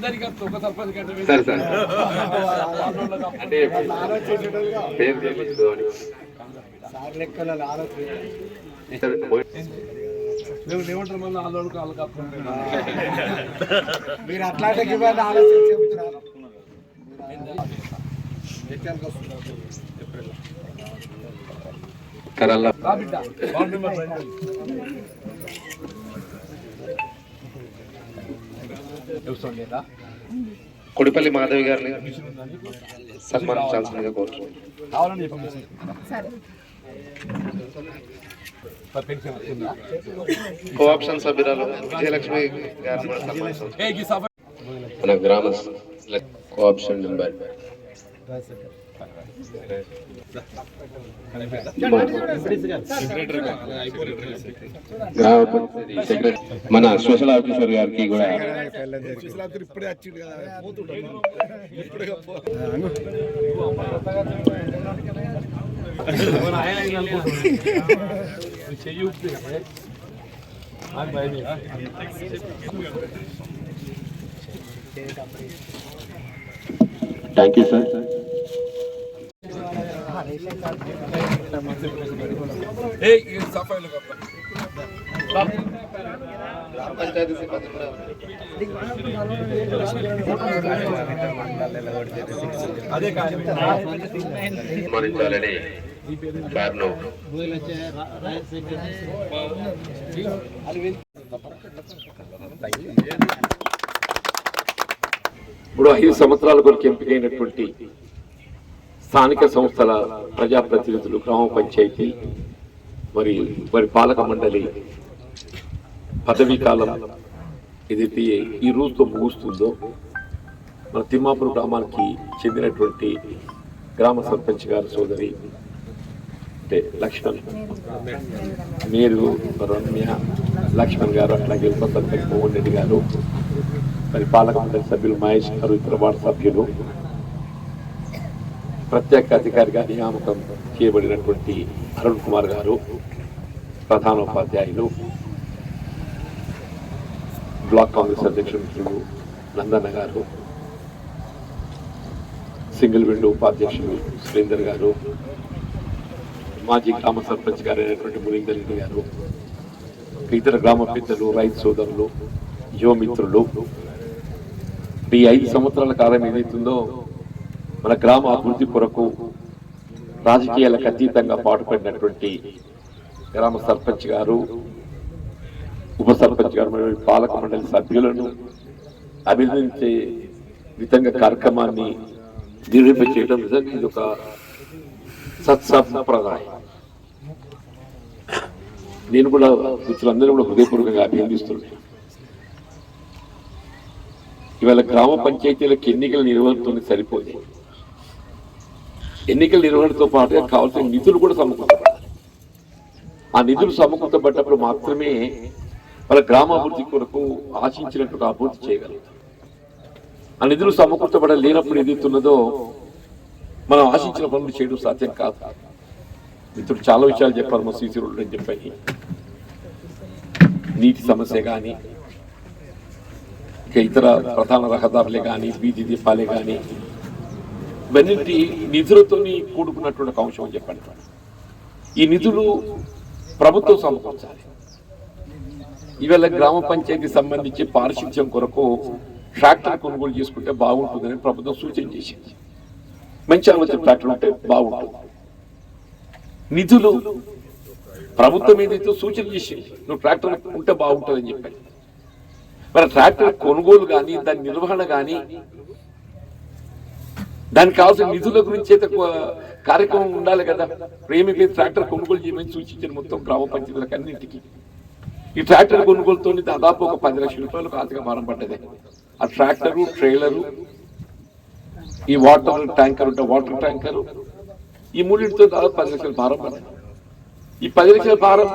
సరే సార్ అంటే మీరు అట్లాంటి ఆలోచన చెప్తున్నారు. కొడిపల్లి మాధవి గారిని సన్మానించాల్సిందిగా కోరుతున్నాను. కోఆప్షన్ సభ్యురాలు విజయలక్ష్మి గారిని మన గ్రామ కోఆప్షన్ మెంబర్ మన స్పెషల్ ఆఫీసర్ గారికి కూడా థ్యాంక్ యూ సార్. సన్మానించాలని కారణం ఇప్పుడు 5 సంవత్సరాల కొరకు ఎంపికైనటువంటి స్థానిక సంస్థల ప్రజాప్రతినిధులు, గ్రామ పంచాయతీ మరి పాలక మండలి పదవీ కాలం ఏదైతే ఈ రోజుతో ముగుస్తుందో మన తిమ్మాపురం గ్రామానికి చెందినటువంటి గ్రామ సర్పంచ్ గారి సోదరి అంటే లక్ష్మణ్, మీరు రమ్య లక్ష్మణ్ గారు, అట్లాగే ఉప సర్పంచ్ మోహన్ రెడ్డి గారు, మరి పాలక మండలి సభ్యులు మహేష్ గారు, ఇతర వార్డు సభ్యులు, ప్రత్యేక అధికారిగా నియామకం చేయబడినటువంటి అరుణ్ కుమార్ గారు, ప్రధానోపాధ్యాయులు, బ్లాక్ కాంగ్రెస్ అధ్యక్షులు నందన్న గారు, సింగిల్ విండో ఉపాధ్యక్షులు సురేందర్ గారు, మాజీ గ్రామ సర్పంచ్ గారు అయినటువంటి మునిందర్ రెడ్డి గారు, ఇతర గ్రామ పెద్దలు, రైతు సోదరులు, యువమిత్రులు, ఈ 5 సంవత్సరాల కాలం ఏదైతుందో మన గ్రామ అభివృద్ధి కొరకు రాజకీయాలకు అతీతంగా పాటుపడినటువంటి గ్రామ సర్పంచ్ గారు, ఉప సర్పంచ్ గారు, మరియు పాలక మండలి సభ్యులను అభినందించే విధంగా కార్యక్రమాన్ని నిర్వహింపచేయడం నిజంగా ఇది ఒక సత్సంప్రదాయం. నేను కూడా మిత్రులందరూ కూడా హృదయపూర్వకంగా అభినందిస్తున్నాను. ఇవాళ గ్రామ పంచాయతీలకు ఎన్నికల నిర్వహణతో సరిపోదు, ఎన్నికల నిర్వహణతో పాటుగా కావాల్సిన నిధులు కూడా సమకూర్చబడాలి. ఆ నిధులు సమకూర్చబడ్డప్పుడు మాత్రమే వాళ్ళ గ్రామాభివృద్ధి కొరకు ఆశించినట్టుగా అభివృద్ధి చేయగలుగుతాం. ఆ నిధులు సమకూర్చబడలేనప్పుడు ఏదైతున్నదో మనం ఆశించిన పనులు చేయడం సాధ్యం కాదు. మిత్రుడు చాలా విషయాలు చెప్పారు, మా సీసీ రోడ్లు అని చెప్పని, నీటి సమస్య కానీ, ఇతర ప్రధాన రహదారులే కానీ, వీధి దీపాలే కానీ, ఇవన్నింటి నిధులతో కూడుకున్నటువంటి ఒక అంశం అని చెప్పండి. ఈ నిధులు ప్రభుత్వం సమకూర్చాలి. ఇవాళ గ్రామ పంచాయతీ సంబంధించి పారిశుధ్యం కొరకు ట్రాక్టర్ కొనుగోలు చేసుకుంటే బాగుంటుందని ప్రభుత్వం సూచన చేసింది. మంచి ఆలోచన, ట్రాక్టర్ ఉంటే బాగుంటుంది. నిధులు ప్రభుత్వం ఏదైతే సూచన చేసింది, నువ్వు ట్రాక్టర్ ఉంటే బాగుంటుందని చెప్పాలి. మరి ట్రాక్టర్ కొనుగోలు కానీ, దాని నిర్వహణ కానీ, దానికి కావాల్సిన నిధుల గురించి అయితే కార్యక్రమం ఉండాలి కదా. ప్రేమికి ట్రాక్టర్ కొనుగోలు చేయమని సూచించిన మొత్తం గ్రామ పంచాయతీలకు అన్నింటికి ఈ ట్రాక్టర్ కొనుగోలుతో దాదాపు ఒక 10 లక్షల రూపాయలకు ఆర్థిక భారం పడ్డది. ఆ ట్రాక్టరు, ట్రైలరు, ఈ వాటర్ ట్యాంకర్ ఉంటే వాటర్ ట్యాంకరు, ఈ మూడింటితో దాదాపు 10 లక్షల భారం పడ్డది. ఈ 10 లక్షల భారం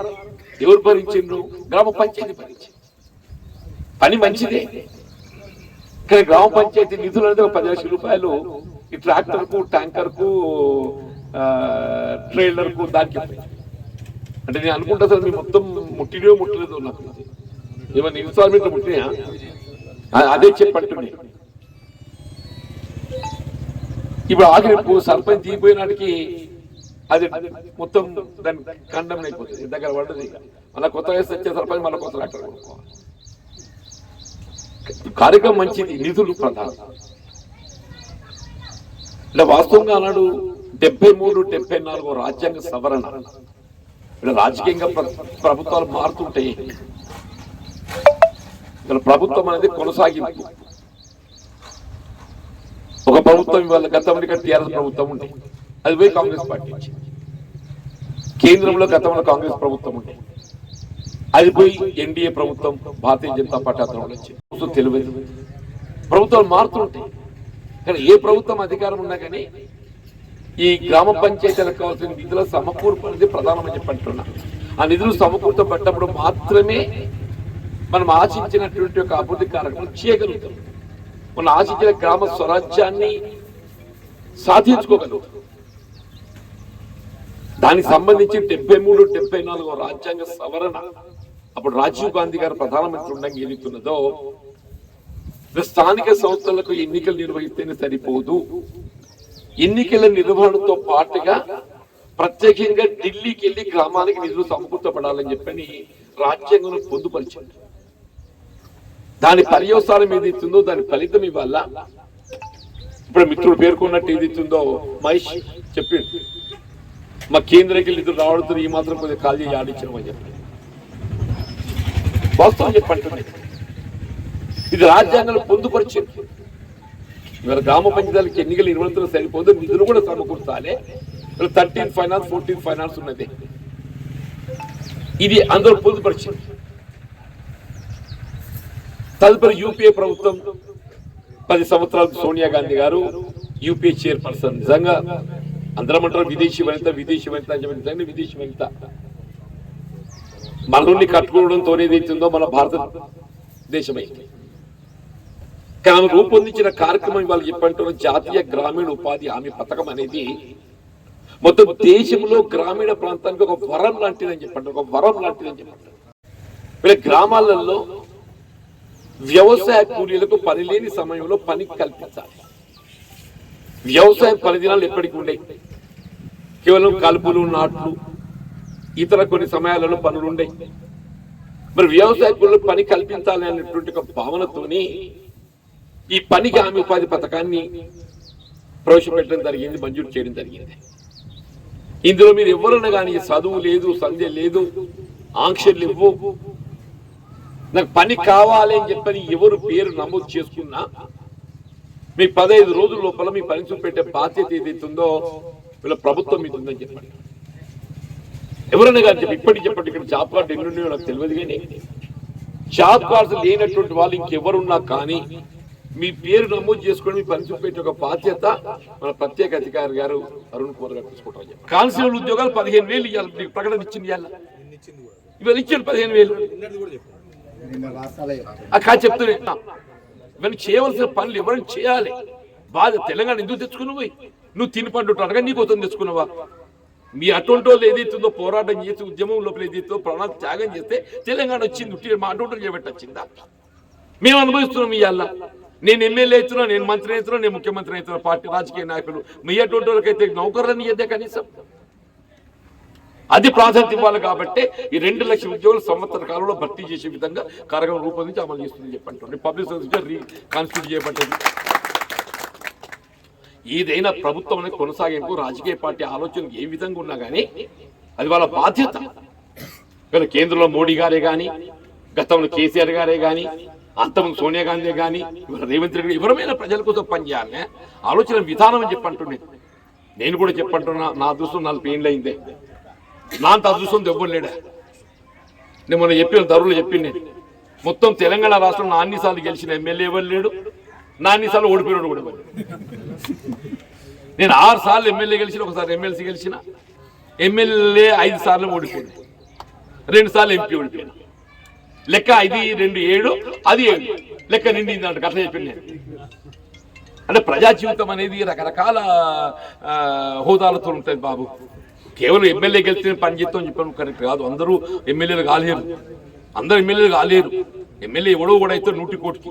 ఎవరు భరించిండ్రు? గ్రామ పంచాయతీ భరించింది. పని మంచిదే, కానీ గ్రామ పంచాయతీ నిధులు అనేది ఒక 10 లక్షల రూపాయలు ఈ ట్రాక్టర్కు, ట్యాంకర్కు, ట్రైలర్కు, దానికి అంటే నేను అనుకుంటా సార్ మీ మొత్తం ముట్టినో ముట్టలేదో నాకు ఏమన్నా ఇన్స్టాల్మెంట్ ముట్టినా అదే చెప్పంటున్నాయి. ఇప్పుడు ఆఖరి సర్పంచ్ దిగిపోయిన నాటికి అది మొత్తం దాని ఖండం అయిపోతుంది, దగ్గర పడ్డది. మళ్ళీ కొత్త వయసు వచ్చే సర్పంచ్ మళ్ళీ కొత్త ట్రాక్టర్ కొనుక్కోవాలి. కార్యక్రమం మంచిది, నిధులు ప్రధానం. ఇలా వాస్తవంగా అన్నాడు 73, 74 రాజ్యాంగ సవరణ. ఇలా రాజకీయంగా ప్రభుత్వాలు మారుతుంటాయి. ఇలా ప్రభుత్వం అనేది కొనసాగింపు. ఒక ప్రభుత్వం ఇవాళ గతంలో టీఆర్ఎస్ ప్రభుత్వం ఉండే, అది పోయి కాంగ్రెస్ పార్టీ వచ్చింది. కేంద్రంలో గతంలో కాంగ్రెస్ ప్రభుత్వం ఉండే, అది పోయి ఎన్డీఏ ప్రభుత్వం, భారతీయ జనతా పార్టీ అతను వచ్చింది. తెలియదు, ప్రభుత్వాలు మారుతుంటాయి. కానీ ఏ ప్రభుత్వం అధికారం ఉన్నా కానీ ఈ గ్రామ పంచాయతీలకు కావాల్సిన నిధుల సమకూర్పు అనేది ప్రధానమని చెప్పంటున్నా. ఆ నిధులు సమకూర్చబడ్డప్పుడు మాత్రమే మనం ఆశించినటువంటి ఒక అభివృద్ధి కార్యక్రమం చేయగలుగుతాం. మనం ఆశించిన గ్రామ స్వరాజ్యాన్ని సాధించుకోగలుగుతాం. దానికి సంబంధించి 73, 74 రాజ్యాంగ సవరణ అప్పుడు రాజీవ్ గాంధీ గారు ప్రధానమంత్రి ఉండగా ఏదైతున్నదో, స్థానిక సంస్థలకు ఎన్నికలు నిర్వహిస్తేనే సరిపోదు, ఎన్నికల నిర్వహణతో పాటుగా ప్రత్యేకంగా ఢిల్లీకి వెళ్లి గ్రామానికి నిధులు సమకూర్చబడాలని చెప్పని రాజ్యాంగంలో పొందుపరిచింది. దాని పర్యవసానం ఏదైతుందో దాని ఫలితం ఇవాళ ఇప్పుడు మిత్రుడు పేర్కొన్నట్టు ఏదైతుందో మహేష్ చెప్పిండు, మా కేంద్రానికి నిధులు రావడంతో ఈ మాత్రం కొద్దిగా కాల్ చేసి ఆడించడం చెప్పి వాస్తవం చెప్పండి. ఇది రాజ్యాంగంలో పొందుపరిచింది. ఇవాళ గ్రామ పంచాయతీలకు ఎన్నికలు నిర్వహించడం సరిపోదు, నిధులు కూడా సమకూర్చాలి. 13th ఫైనాన్స్, 14th ఫైనాన్స్ ఉన్నది, ఇది అందరూ పొందుపరిచింది. తదుపరి యూపీఏ ప్రభుత్వం 10 సంవత్సరాలకు సోనియా గాంధీ గారు యూపీఏ చైర్పర్సన్. నిజంగా అందరం అంటారు విదేశీ వనిత అని చెప్పి, విదేశీ వనిత మనల్ని కట్టుకోవడంతో ఏదైతుందో మన భారతదేశమైంది. కానీ ఆమె రూపొందించిన కార్యక్రమం ఇవాళ చెప్పంటున్న జాతీయ గ్రామీణ ఉపాధి హామీ పథకం అనేది మొత్తం దేశంలో గ్రామీణ ప్రాంతానికి ఒక వరం లాంటిదని చెప్పండి, ఒక వరం లాంటిదని చెప్పండి. వీళ్ళ గ్రామాలలో వ్యవసాయ కూలీలకు పని లేని సమయంలో పని కల్పించాలి. వ్యవసాయం 10 దినాలు ఎప్పటికీ ఉండేవి, కేవలం కలుపులు, నాట్లు, ఇతర కొన్ని సమయాలలో పనులు ఉండేవి. మరి వ్యవసాయ కూలీలకు పని కల్పించాలి అనేటువంటి ఒక భావనతోని ఈ పనికి హామీ ఉపాధి పథకాన్ని ప్రవేశపెట్టడం జరిగింది, మంజూరు చేయడం జరిగింది. ఇందులో మీరు ఎవరన్నా కానీ చదువు లేదు, సంధ్య లేదు, ఆంక్షలు ఇవ్వు, నాకు పని కావాలి అని చెప్పని ఎవరు పేరు నమోదు చేసుకున్నా మీ 15 రోజుల లోపల మీ పని చూపెట్టే బాధ్యత ఏదైతుందో వీళ్ళ ప్రభుత్వం మీద ఉందని చెప్పండి. ఎవరన్నా కానీ చెప్పి ఇప్పటికి చెప్పండి, ఇక్కడ జాబ్ కార్డు ఎన్ని ఉన్నాయో నాకు తెలియదు, కానీ జాబ్ కార్డ్స్ లేనటువంటి వాళ్ళు ఇంకెవరున్నా కానీ మీ పేరు నమోదు చేసుకొని మీ పని చూపెట్టే ఒక బాధ్యత మన ప్రత్యేక అధికారి గారు అరుణ్ కుమార్ గారు తీసుకుంటామని చెప్పి. కానిస్టేబుల్ ఉద్యోగాలు 15,000 ఇవ్వాలి, ప్రకటన ఇచ్చింది. ఇవాళ ఇచ్చాడు 15,000. అక్కడ చెప్తున్నా ఇవన్నీ చేయవలసిన పనులు ఎవరైనా చేయాలి. బాధ తెలంగాణ ఎందుకు తెచ్చుకున్నావు? నువ్వు తిని పండు అడగా నీకు వస్తుంది తెచ్చుకున్నావా? మీ అటువంటి వాళ్ళు ఏదైతుందో పోరాటం చేసి ఉద్యమం లోపల ఏదైతుందో ప్రాణాలు త్యాగం చేస్తే తెలంగాణ వచ్చింది. మా అటువంటి చేపట్టొచ్చిందా? మేము అనుభవిస్తున్నాం. ఇవాళ నేను ఎమ్మెల్యే అవుతున్నా, నేను మంత్రి అవుతున్నా, నేను ముఖ్యమంత్రి అవుతున్నా, పార్టీ రాజకీయ నాయకులు మీ అటువంటి వాళ్ళకైతే నౌకర్లని ఇద్దే కనీసం అది ప్రాధాన్యత ఇవ్వాలి. కాబట్టి ఈ 2 లక్షల ఉద్యోగులు సంవత్సర కాలంలో భర్తీ చేసే విధంగా కార్యక్రమం రూపొందించి అమలు చేస్తుందని చెప్పండి. పబ్లిక్ సర్వీస్ కాన్స్టిట్యూట్ చేయబడ్డది. ఏదైనా ప్రభుత్వం అనేది కొనసాగింపు రాజకీయ పార్టీ ఆలోచనలు ఏ విధంగా ఉన్నా కానీ అది వాళ్ళ బాధ్యత. వీళ్ళ కేంద్రంలో మోడీ గారే కానీ, గతంలో కేసీఆర్ గారే కానీ, అంతకుముందు సోనియా గాంధీ కానీ, ఇవాళ రేవంత్ రెడ్డి ఎవరైనా ప్రజల కోసం పనిచేయాలనే ఆలోచన విధానం అని చెప్పంటున్నాను. నేను కూడా చెప్పంటున్నా, నా అదృష్టం 40 ఏళ్ళు అయిందే, నా అంత అదృష్టం దెబ్బలేడా. నేను మొన్న చెప్పిన ధరలు చెప్పింది, మొత్తం తెలంగాణ రాష్ట్రం నా అన్నిసార్లు గెలిచిన ఎమ్మెల్యే ఎవరు లేడు, నా అన్నిసార్లు ఓడిపోయినాడు కూడా ఎవరు. నేను 6 సార్లు ఎమ్మెల్యే గెలిచిన, ఒకసారి ఎమ్మెల్సీ గెలిచిన, ఎమ్మెల్యే 5 సార్లు ఓడిపోయింది, 2 సార్లు ఎంపీ ఓడిపోయినా. లెక్క 5, 2, 7, అది 7 లెక్క నిండింది అంటే కథ చెప్పింది నేను. అంటే ప్రజా జీవితం అనేది రకరకాల హోదాలతో ఉంటుంది బాబు. కేవలం ఎమ్మెల్యే గెలిచిన పని చేస్తామని చెప్పడం కరెక్ట్ కాదు. అందరూ ఎమ్మెల్యేలు కాలేరు, అందరూ ఎమ్మెల్యేలు కాలేరు. ఎమ్మెల్యే ఎవడో కూడా అయితే 100 కోటికి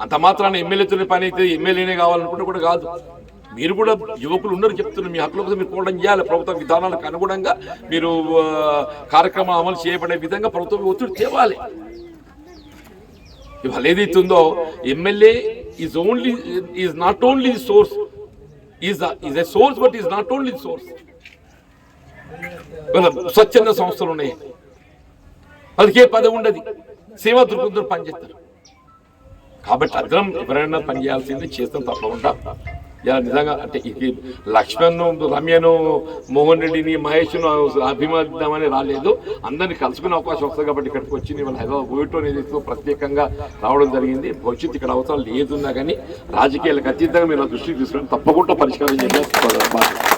అంత మాత్రాన ఎమ్మెల్యేతోనే పని అయితే ఎమ్మెల్యేనే కావాలనుకుంటే కూడా కాదు. మీరు కూడా యువకులు ఉన్నారు చెప్తున్నారు, మీ హక్కుల కోసం మీరు పోరాటం చేయాలి. ప్రభుత్వ విధానాలకు అనుగుణంగా మీరు కార్యక్రమం అమలు చేయబడే విధంగా ప్రభుత్వం ఒత్తిడి తేవాలి. ఇవాళ ఏదైతుందో MLA is not only source, is a source, but is not only source. స్వచ్ఛంద సంస్థలు ఉన్నాయి, వాళ్ళకి ఏ పదవి ఉండదు, సేవా దృక్పథంతో పనిచేస్తారు. కాబట్టి అందరం ఎవరైనా పనిచేయాల్సింది చేస్తాం తప్పకుండా. ఇలా నిజంగా అంటే ఇది లక్ష్మణ్, రమ్యను, మోహన్ రెడ్డిని, మహేష్ను అభిమానిద్దామని రాలేదు, అందరినీ కలుసుకునే అవకాశం వస్తుంది కాబట్టి ఇక్కడికి వచ్చి వాళ్ళ హైదరాబాద్ పోయటం అనేది ప్రత్యేకంగా రావడం జరిగింది. భవిష్యత్తు ఇక్కడ అవసరం లేదున్నా కానీ రాజకీయాలకు అతీతంగా మీరు దృష్టికి తీసుకుని తప్పకుండా పరిష్కారం చేయాలి.